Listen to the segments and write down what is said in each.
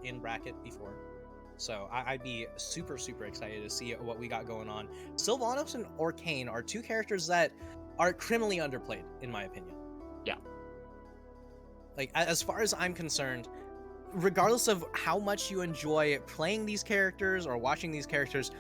in bracket before. So I'd be super, super excited to see what we got going on. Sylvanos and Orcane are two characters that are criminally underplayed, in my opinion. Yeah. Like, as far as I'm concerned, regardless of how much you enjoy playing these characters or watching these characters,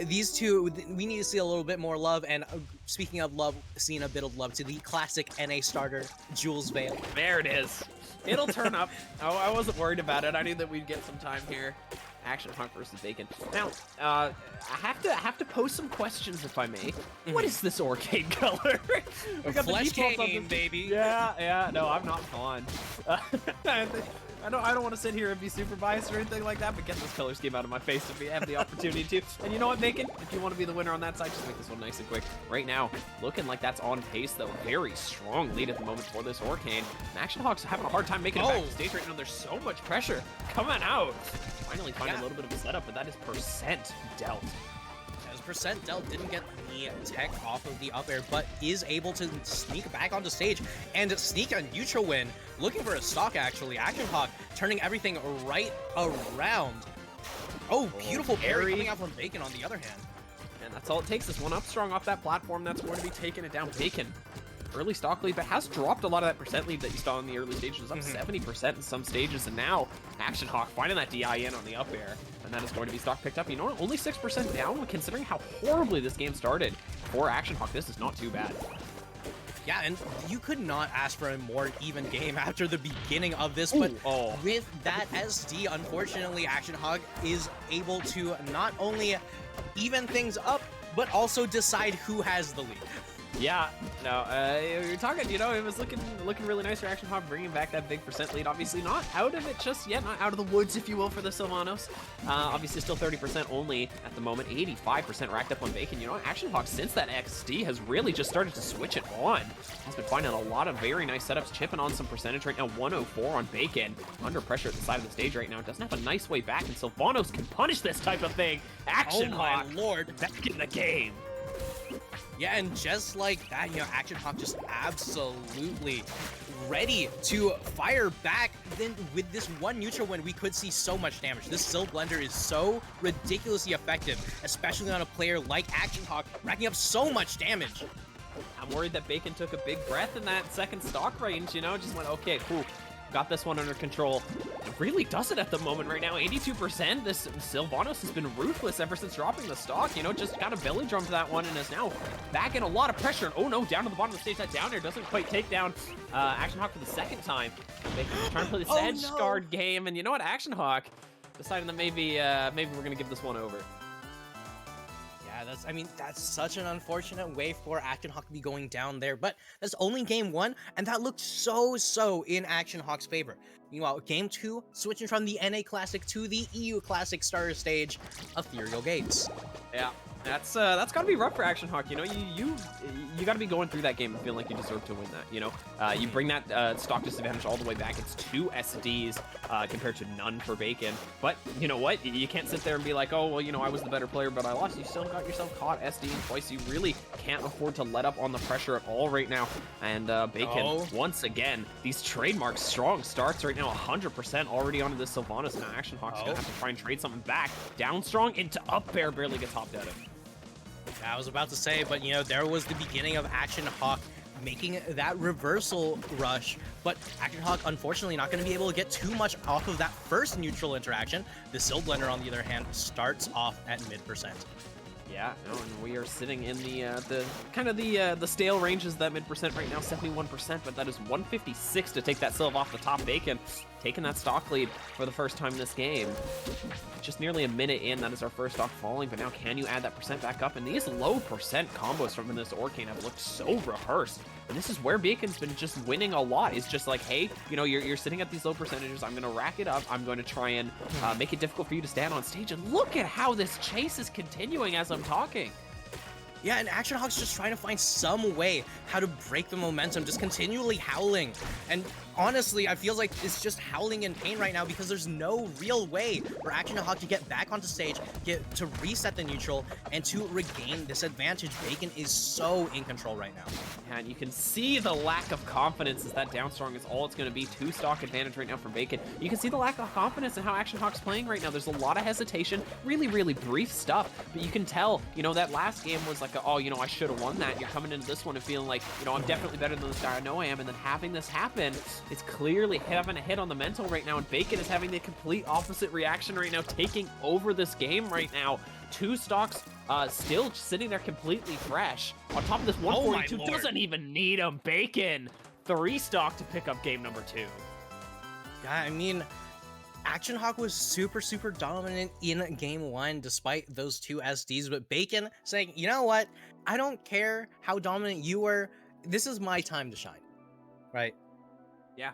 these two, we need to see a little bit more love. And speaking of love, seeing a bit of love to the classic NA starter, Jules Vale. There it is. It'll turn up. Oh, I wasn't worried about it. I knew that we'd get some time here. Action Hawk versus Bacon. Now, I have to pose some questions, if I may. What is this Orcane color? We got Flesh the defaults on cane, this. baby. Yeah. No, I'm not fond. I don't want to sit here and be super biased or anything like that, but get this color scheme out of my face if we have the opportunity to. And you know what, Bacon? If you want to be the winner on that side, just make this one nice and quick. Right now, looking like that's on pace, though. Very strong lead at the moment for this Orcane. And Action Hawk's having a hard time making it back to stage right now. There's so much pressure coming out. Finally find a little bit of a setup, but that is percent dealt. As percent dealt didn't get the tech off of the up air, but is able to sneak back onto stage and sneak a neutral win. Looking for a stock, actually. Action Hawk turning everything right around. Oh, beautiful parry coming out from Bacon on the other hand. And that's all it takes. This one up strong off that platform. That's going to be taking it down. Bacon. Early stock lead, but has dropped a lot of that percent lead that you saw in the early stages. Up 70% in some stages, and now Action Hawk finding that DI in on the up air, and that is going to be stock picked up. You know what? Only 6% down, considering how horribly this game started for Action Hawk. This is not too bad. Yeah, and you could not ask for a more even game after the beginning of this, but with that SD, unfortunately, Action Hawk is able to not only even things up, but also decide who has the lead. Yeah, no, you're talking, you know, it was looking really nice for Action Hawk, bringing back that big percent lead. Obviously not out of it just yet, not out of the woods, if you will, for the Sylvanos. Obviously still 30% only at the moment, 85% racked up on Bacon. You know, Action Hawk, since that XD, has really just started to switch it on. He's been finding a lot of very nice setups, chipping on some percentage right now. 104 on Bacon, under pressure at the side of the stage right now. Doesn't have a nice way back, and Sylvanos can punish this type of thing. Action Hawk, my lord, back in the game. Yeah, and just like that, you know, Action Hawk just absolutely ready to fire back. Then with this one neutral win, we could see so much damage. This Syl Blender is so ridiculously effective, especially on a player like Action Hawk, racking up so much damage. I'm worried that Bacon took a big breath in that second stock range, you know, just went, okay, cool. Got this one under control. It really does it at the moment right now. 82%. This Sylvanos has been ruthless ever since dropping the stock. You know, just got a belly drum to that one and is now back in a lot of pressure. And oh no, down to the bottom of the stage. That down air doesn't quite take down Action Hawk for the second time. Bacon's trying to play this edge guard game, and you know what? Action Hawk deciding that maybe we're gonna give this one over. That's such an unfortunate way for Action Hawk to be going down there, but that's only game one, and that looked so in Action Hawk's favor. Meanwhile, game two, switching from the NA Classic to the EU Classic starter stage, Ethereal Gates. Yeah, that's gotta be rough for Action Hawk. You know, you gotta be going through that game and feeling like you deserve to win that. You know, you bring that stock disadvantage all the way back. It's 2 SDs compared to none for Bacon. But you know what? You can't sit there and be like, oh well, you know, I was the better player, but I lost. You still got yourself caught SDing twice. You really can't afford to let up on the pressure at all right now. And Bacon, once again, these trademark strong starts right now, 100% already onto this Sylvanos. Now Action Hawk's gonna have to try and trade something back. Down strong into up air, barely gets hopped out of. I was about to say, but you know, there was the beginning of Action Hawk making that reversal rush, but Action Hawk unfortunately not going to be able to get too much off of that first neutral interaction. The Syl Blender, on the other hand, starts off at mid%. Yeah, no, and we are sitting in the kind of the stale ranges, that mid% right now, 71%, but that is 156 to take that Sylv off the top. Bacon taking that stock lead for the first time this game. Just nearly a minute in, that is our first stock falling, but now can you add that percent back up? And these low percent combos from this Orcane have looked so rehearsed. And this is where Bacon's been just winning a lot. It's just like, hey, you know, you're sitting at these low percentages. I'm going to rack it up. I'm going to try and make it difficult for you to stand on stage. And look at how this chase is continuing as I'm talking. Yeah, and Action Hawk's just trying to find some way how to break the momentum, just continually howling. And honestly, I feel like it's just howling in pain right now because there's no real way for Action Hawk to get back onto stage, to reset the neutral, and to regain this advantage. Bacon is so in control right now. Yeah, and you can see the lack of confidence as that down strong is all it's going to be. 2-stock advantage right now for Bacon. You can see the lack of confidence in how Action Hawk's playing right now. There's a lot of hesitation, really, really brief stuff, but you can tell, you know, that last game was like, oh, you know, I should have won that. You're coming into this one and feeling like, you know, I'm definitely better than this guy. I know I am, and then having this happen, it's clearly having a hit on the mental right now, and Bacon is having the complete opposite reaction right now, taking over this game right now. 2 stocks still sitting there completely fresh. On top of this, 142 doesn't even need him. Bacon, 3 stock to pick up game number 2. Yeah, I mean, Action Hawk was super, super dominant in game 1 despite those 2 SDs, but Bacon saying, you know what? I don't care how dominant you were. This is my time to shine, right? Yeah.